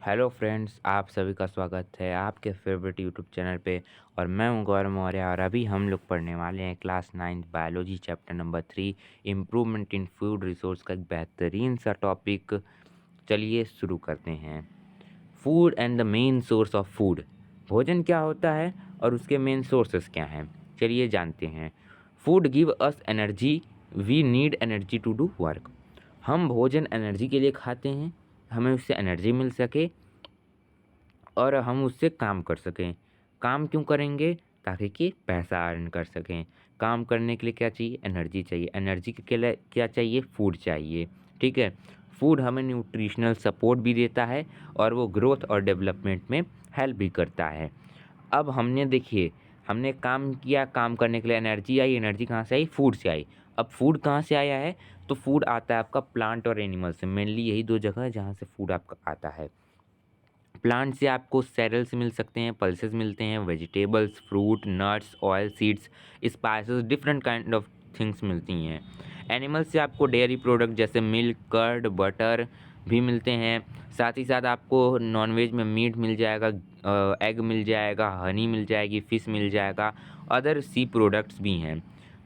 Hello friends, आप सभी का स्वागत है आपके फेवरेट यूट्यूब चैनल पे। और मैं हूं गौरव मौर्य और अभी हम लोग पढ़ने वाले हैं class 9 biology chapter number 3 improvement in food resource का एक बेहतरीन सा टॉपिक। चलिए शुरू करते हैं। Food and the main source of food. भोजन क्या होता है और उसके मेन सोर्सेस क्या हैं, चलिए जानते हैं। Food give us energy, we need energy to do work. हम भोजन एनर्जी के लिए खाते हैं, हमें उससे एनर्जी मिल सके और हम उससे काम कर सकें। काम क्यों करेंगे? ताकि कि पैसा अर्न कर सकें। काम करने के लिए क्या चाहिए? एनर्जी चाहिए। एनर्जी के लिए क्या चाहिए? फूड चाहिए। ठीक है। फूड हमें न्यूट्रिशनल सपोर्ट भी देता है और वो ग्रोथ और डेवलपमेंट में हेल्प भी करता है। अब हमने देखिए, हमने काम किया, काम करने के लिए एनर्जी आई। एनर्जी कहाँ से आई? फूड से आई। अब फूड कहाँ से आया है? तो फूड आता है आपका प्लांट और एनिमल से। मेनली यही दो जगह है जहाँ से फूड आपका आता है। प्लांट से आपको सेरल्स मिल सकते हैं, पल्सेस मिलते हैं, vegetables, fruit, nuts, oil, seeds, spices, different kind of things मिलती हैं। एनिमल से आपको डेयरी प्रोडक्ट जैसे मिल्क, कर्ड, बटर भी मिलते हैं। साथ ही साथ आपको नॉनवेज में मीट मिल जाएगा, एग मिल जाएगा, हनी मिल जाएगी, फिश मिल जाएगा, अदर सी प्रोडक्ट्स भी हैं।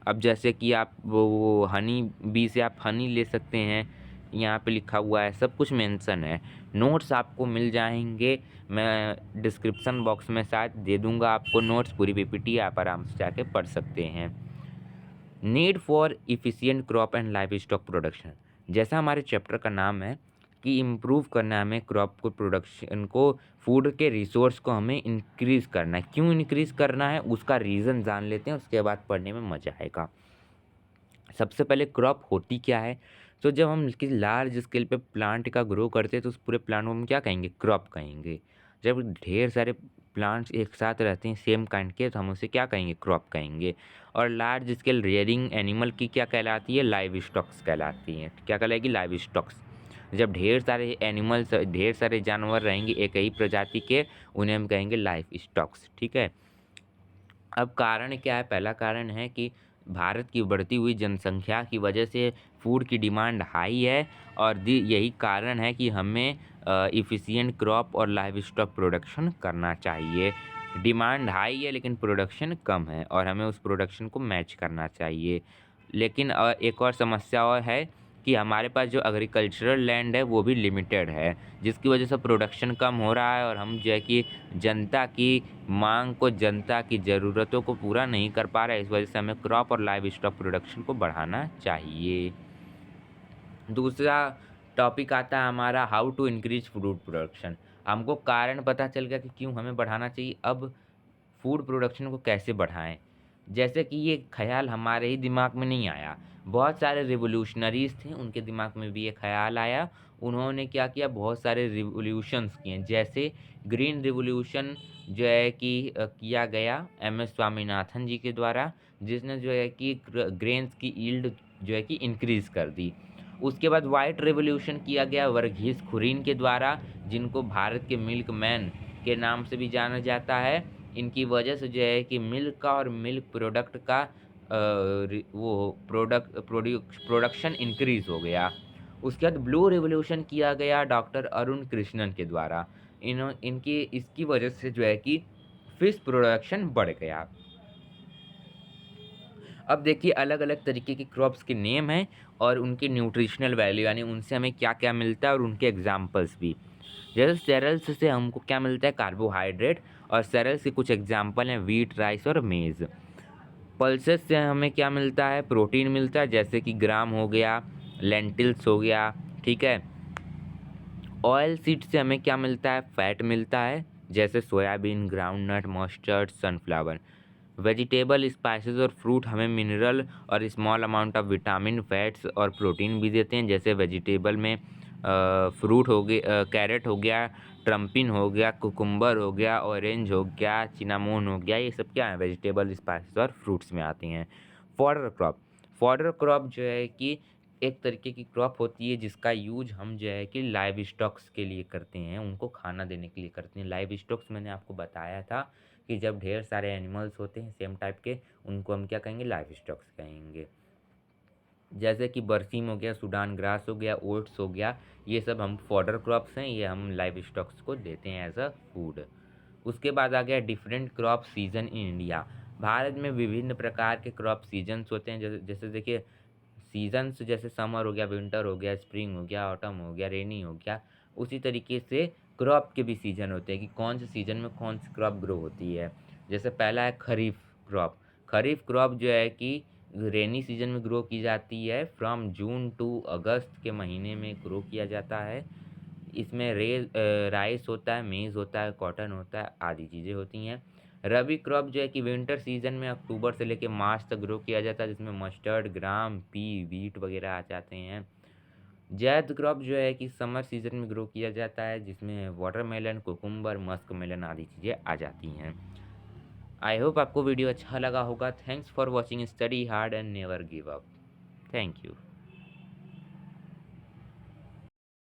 अब जैसे कि आप वो हनी बी से आप हनी ले सकते हैं, यहाँ पे लिखा हुआ है, सब कुछ मेंशन है। नोट्स आपको मिल जाएंगे, मैं डिस्क्रिप्शन बॉक्स में शायद दे दूंगा आपको नोट्स, पूरी पीपीटी आप आराम से जाके पढ़ सकते हैं। Need for efficient crop and livestock production. जैसा हमारे चैप्टर का नाम है कि इम्प्रूव करना है हमें क्रॉप को, प्रोडक्शन को, फूड के रिसोर्स को हमें इंक्रीज़ करना है। क्यों इंक्रीज़ करना है उसका रीज़न जान लेते हैं, उसके बाद पढ़ने में मज़ा आएगा। सबसे पहले क्रॉप होती क्या है? तो जब हम किसी लार्ज स्केल पे प्लांट का ग्रो करते हैं तो उस पूरे प्लांट को हम क्या कहेंगे? क्रॉप कहेंगे। जब ढेर सारे प्लांट्स एक साथ रहते हैं सेम काइंड के तो हम उसे क्या कहेंगे? क्रॉप कहेंगे। और लार्ज स्केल रेयरिंग एनिमल की क्या कहलाती है? लाइव स्टॉक्स कहलाती हैं। क्या कहलाएगी? Livestocks. जब ढेर सारे एनिमल्स, ढेर सारे जानवर रहेंगे एक ही प्रजाति के, उन्हें हम कहेंगे लाइव स्टॉक्स। ठीक है। अब कारण क्या है? पहला कारण है कि भारत की बढ़ती हुई जनसंख्या की वजह से फूड की डिमांड हाई है और यही कारण है कि हमें इफ़िशिएंट क्रॉप और लाइव स्टॉक प्रोडक्शन करना चाहिए। डिमांड हाई है लेकिन प्रोडक्शन कम है और हमें उस प्रोडक्शन को मैच करना चाहिए। लेकिन एक और समस्या और है कि हमारे पास जो एग्रीकल्चरल लैंड है वो भी लिमिटेड है, जिसकी वजह से प्रोडक्शन कम हो रहा है और हम जो है कि जनता की मांग को, जनता की ज़रूरतों को पूरा नहीं कर पा रहा है। इस वजह से हमें क्रॉप और लाइव स्टॉक प्रोडक्शन को बढ़ाना चाहिए। दूसरा टॉपिक आता है हमारा how to increase food production. हमको कारण पता चल गया कि क्यों हमें बढ़ाना चाहिए। अब फूड प्रोडक्शन को कैसे बढ़ाएं? जैसे कि ये ख्याल हमारे ही दिमाग में नहीं आया, बहुत सारे रिवोल्यूशनरीज थे उनके दिमाग में भी ये ख्याल आया। उन्होंने क्या किया? बहुत सारे रिवोल्यूशंस किए। जैसे ग्रीन रिवोल्यूशन जो है कि किया गया एम एस स्वामीनाथन जी के द्वारा, जिसने जो है कि ग्रेन्स की यील्ड जो है कि इंक्रीज़ कर दी। उसके बाद वाइट रिवॉल्यूशन किया गया वर्गीस कुरियन के द्वारा, जिनको भारत के मिल्क मैन के नाम से भी जाना जाता है। इनकी वजह से जो है कि मिल्क का और मिल्क प्रोडक्ट का वो प्रोडक्शन इंक्रीज़ हो गया। उसके बाद ब्लू रिवॉल्यूशन किया गया डॉक्टर अरुण कृष्णन के द्वारा। इनकी इसकी वजह से जो है कि फिश प्रोडक्शन बढ़ गया। अब देखिए अलग अलग तरीके की क्रॉप्स के नेम हैं और उनकी न्यूट्रिशनल वैल्यू, यानी उनसे हमें क्या क्या मिलता है और उनके एग्जाम्पल्स भी। जैसे सेरल्स से हमको क्या मिलता है? कार्बोहाइड्रेट। और सेरल्स के कुछ एग्जाम्पल हैं वीट, राइस और मेज़। पल्सेस से हमें क्या मिलता है? प्रोटीन मिलता है, जैसे कि ग्राम हो गया, लेंटिल्स हो गया। ठीक है। ऑयल सीड से हमें क्या मिलता है? फैट मिलता है, जैसे soybean, groundnut, mustard, sunflower. Vegetable, spices और फ्रूट हमें मिनरल और small amount of vitamin, fats और प्रोटीन भी देते हैं। जैसे वेजिटेबल में फ्रूट हो गया, कैरेट हो गया, ट्रम्पिन हो गया, कुकुम्बर हो गया, ऑरेंज हो गया, चिनामोन हो गया, ये सब क्या है? वेजिटेबल, स्पाइसेस और फ्रूट्स में आती हैं। Fodder crop. फॉडर क्रॉप जो है कि एक तरीके की क्रॉप होती है जिसका यूज हम जो है कि लाइव स्टॉक्स के लिए करते हैं, उनको खाना देने के लिए करते हैं। लाइव स्टॉक्स मैंने आपको बताया था कि जब ढेर सारे एनिमल्स होते हैं सेम टाइप के, उनको हम क्या कहेंगे? लाइव स्टॉक्स कहेंगे। जैसे कि बरसीम हो गया, सूडान ग्रास हो गया, ओट्स हो गया, ये सब हम फॉडर क्रॉप्स हैं, ये हम लाइव स्टॉक्स को देते हैं एज अ फूड। उसके बाद आ गया different crop season in India. Bharat में विभिन्न प्रकार के क्रॉप सीजन्स होते हैं, जैसे जैसे देखिए सीजन्स, जैसे समर हो गया, विंटर हो गया, स्प्रिंग हो गया, ऑटम हो गया, रेनी हो गया। उसी तरीके से क्रॉप के भी सीजन होते हैं कि कौन से सीजन में कौन सी क्रॉप ग्रो होती है। जैसे पहला है खरीफ क्रॉप। खरीफ क्रॉप जो है कि रेनी सीजन में ग्रो की जाती है, फ्रॉम जून टू अगस्त के महीने में ग्रो किया जाता है। इसमें राइस होता है, मेज़ होता है, कॉटन होता है, आदि चीज़ें होती हैं। रबी क्रॉप जो है कि विंटर सीजन में अक्टूबर से लेकर मार्च तक ग्रो किया जाता है, जिसमें मस्टर्ड, ग्राम, पी, व्हीट वगैरह आ जाते हैं। जैद क्रॉप जो है कि समर सीजन में ग्रो किया जाता है, जिसमें वाटरमेलन, कुकुम्बर, मस्क मेलन आदि चीज़ें आ जाती हैं। आई होप आपको वीडियो अच्छा लगा होगा। Thanks for watching. Study hard and never give up. Thank you.